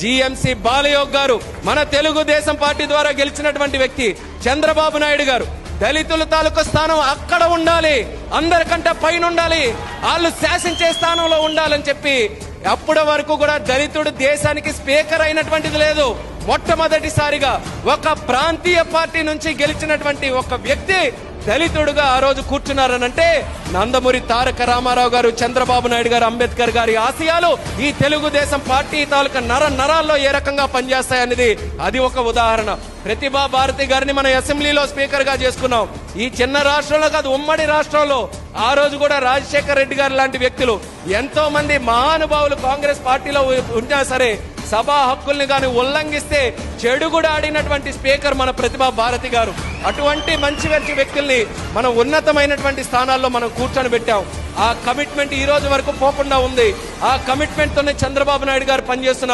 GMC బాలయోగ్ గారు, మన Telugu Desam party ద్వారా గెలిచినటువంటి వ్యక్తి చంద్రబాబు నాయుడు గారు, దళితుల తాలూకు స్థానం అక్కడ ఉండాలి, అందరికంటే పైన ఉండాలి, వాళ్ళు శాసించే స్థానంలో ఉండాలని చెప్పి అప్పటి వరకు కూడా దళితుడు దేశానికి స్పీకర్ అయినటువంటిది లేదు. మొట్టమొదటిసారిగా ఒక ప్రాంతీయ పార్టీ నుంచి గెలిచినటువంటి ఒక వ్యక్తి దళితుడుగా ఆ రోజు కూర్చున్నారనంటే నందమూరి తారక రామారావు గారు, చంద్రబాబు నాయుడు గారు, అంబేద్కర్ గారి ఆశయాలు ఈ తెలుగుదేశం పార్టీ తాలూకా నరాల్లో ఏ రకంగా పనిచేస్తాయనేది అది ఒక ఉదాహరణ. ప్రతిభా భారతి గారిని మనం అసెంబ్లీలో స్పీకర్ గా చేసుకున్నాం. ఈ చిన్న రాష్ట్రంలో కాదు, ఉమ్మడి రాష్ట్రంలో ఆ రోజు కూడా రాజశేఖర్ రెడ్డి గారు లాంటి వ్యక్తులు, ఎంతో మంది మహానుభావులు కాంగ్రెస్ పార్టీలో ఉన్నా సరే సభా హక్కుల్ని గాని ఉల్లంఘిస్తే చెడుగుడు ఆడినటువంటి స్పీకర్ మన ప్రతిభా భారతి గారు. అటువంటి మంచి వ్యక్తుల్ని మనం ఉన్నతమైనటువంటి స్థానాల్లో మనం కూర్చొని పెట్టాం. ఆ కమిట్మెంట్ ఈ రోజు వరకు పోకుండా ఉంది. ఆ కమిట్మెంట్ తోనే చంద్రబాబు నాయుడు గారు పనిచేస్తున్నారు.